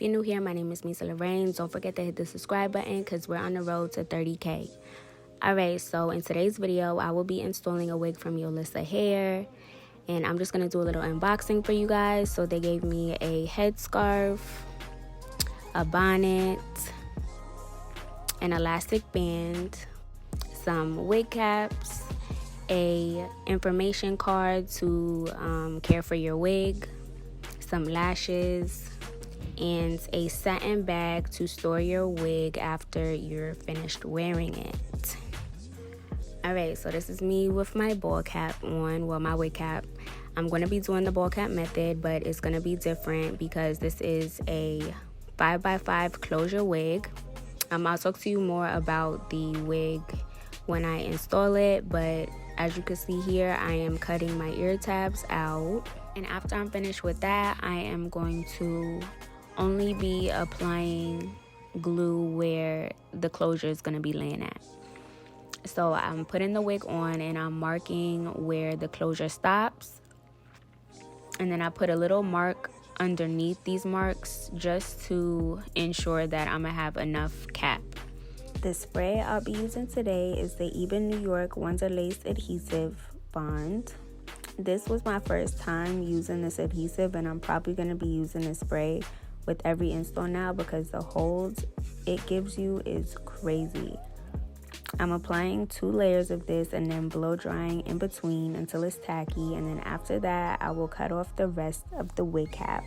If you're new here, my name is Misalaraine. Don't forget to hit the subscribe button because we're on the road to 30K. Alright, so in today's video, I will be installing a wig from Yolissa Hair. And I'm just going to do a little unboxing for you guys. So they gave me a headscarf, a bonnet, an elastic band, some wig caps, a information card to care for your wig, some lashes, and a satin bag to store your wig after you're finished wearing it. Alright, so this is me with my ball cap on, well, my wig cap. I'm going to be doing the ball cap method, but it's going to be different because this is a 5x5 closure wig. I'll talk to you more about the wig when I install it, but as you can see here, I am cutting my ear tabs out. And after I'm finished with that, I am going to only be applying glue where the closure is going to be laying at. So I'm putting the wig on and I'm marking where the closure stops. And then I put a little mark underneath these marks just to ensure that I'm going to have enough cap. The spray I'll be using today is the Ebin NY Wonder Lace Adhesive Bond. This was my first time using this adhesive, and I'm probably going to be using this spray with every install now because the hold it gives you is crazy. I'm applying 2 layers of this and then blow drying in between until it's tacky, and then after that I will cut off the rest of the wig cap.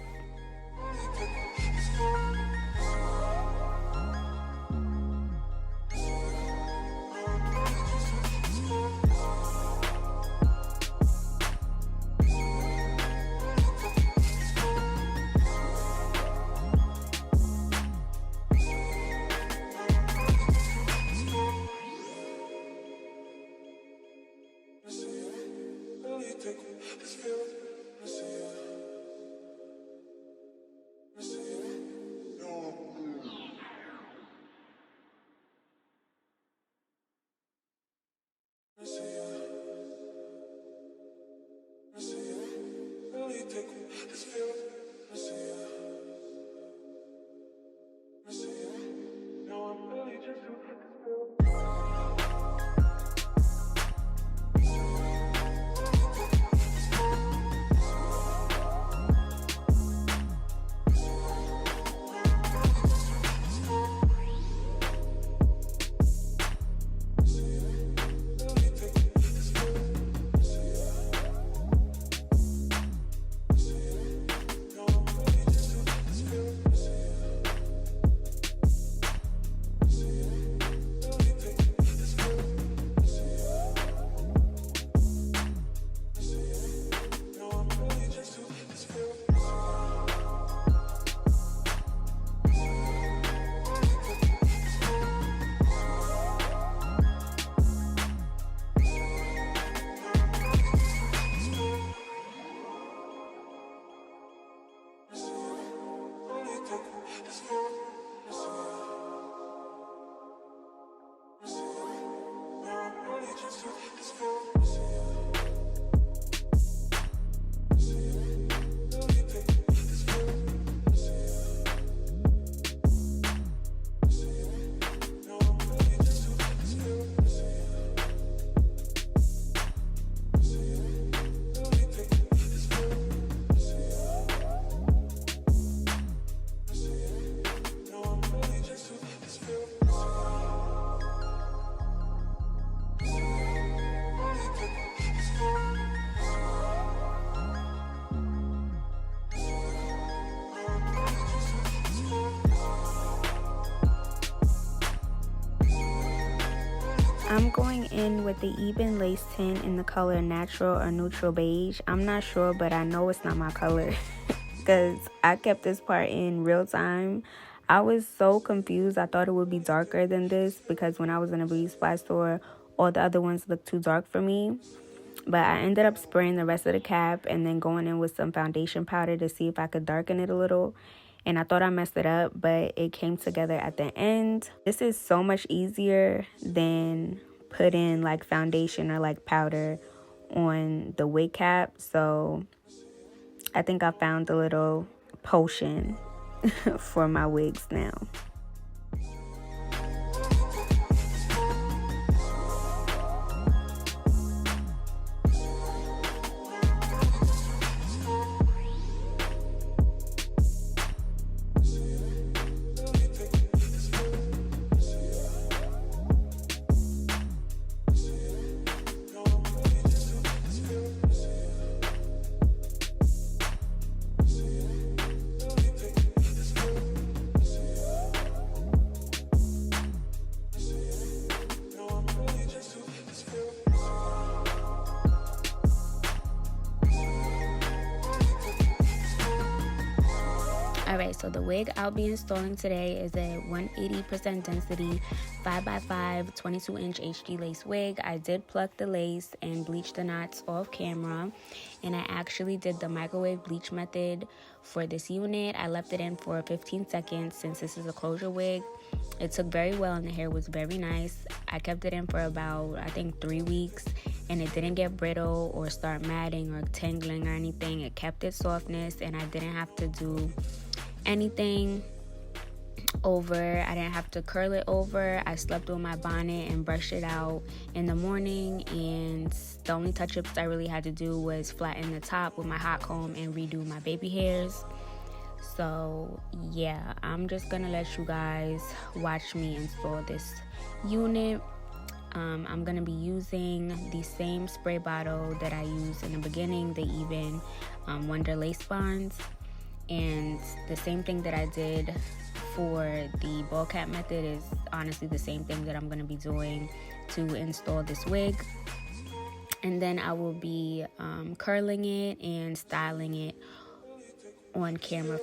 I'm going in with the Ebin lace tint in the color natural or neutral beige. I'm not sure, but I know it's not my color because I kept this part in real time. I was so confused. I thought it would be darker than this because when I was in a beauty supply store, all the other ones looked too dark for me. But I ended up spraying the rest of the cap and then going in with some foundation powder to see if I could darken it a little. And I thought I messed it up, but it came together at the end. This is so much easier than putting like foundation or like powder on the wig cap. So I think I found a little potion for my wigs now. Alright, so the wig I'll be installing today is a 180% density 5x5 22-inch HD lace wig. I did pluck the lace and bleach the knots off camera, and I actually did the microwave bleach method for this unit. I left it in for 15 seconds since this is a closure wig. It took very well and the hair was very nice. I kept it in for about, I think, 3 weeks, and it didn't get brittle or start matting or tangling or anything. It kept its softness, and I didn't have to do anything over. I didn't have to curl it over. I slept with my bonnet and brushed it out in the morning, and the only touch-ups I really had to do was flatten the top with my hot comb and redo my baby hairs. So yeah, I'm just gonna let you guys watch me install this unit. I'm gonna be using the same spray bottle that I used in the beginning, the Ebin Wonder lace bonds. And the same thing that I did for the ball cap method is honestly the same thing that I'm going to be doing to install this wig. And then I will be curling it and styling it on camera.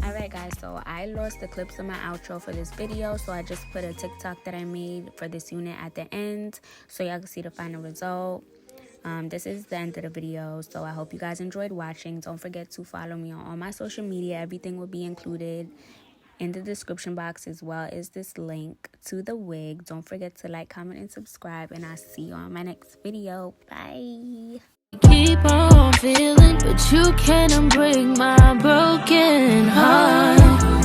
Alright guys, so I lost the clips of my outro for this video, so I just put a TikTok that I made for this unit at the end so y'all can see the final result. This is the end of the video, so I hope you guys enjoyed watching. Don't forget to follow me on all my social media. Everything will be included in the description box, as well as this link to the wig. Don't forget to like, comment, and subscribe, and I'll see you on my next video. Bye. Keep on feeling, but you can't break my broken heart.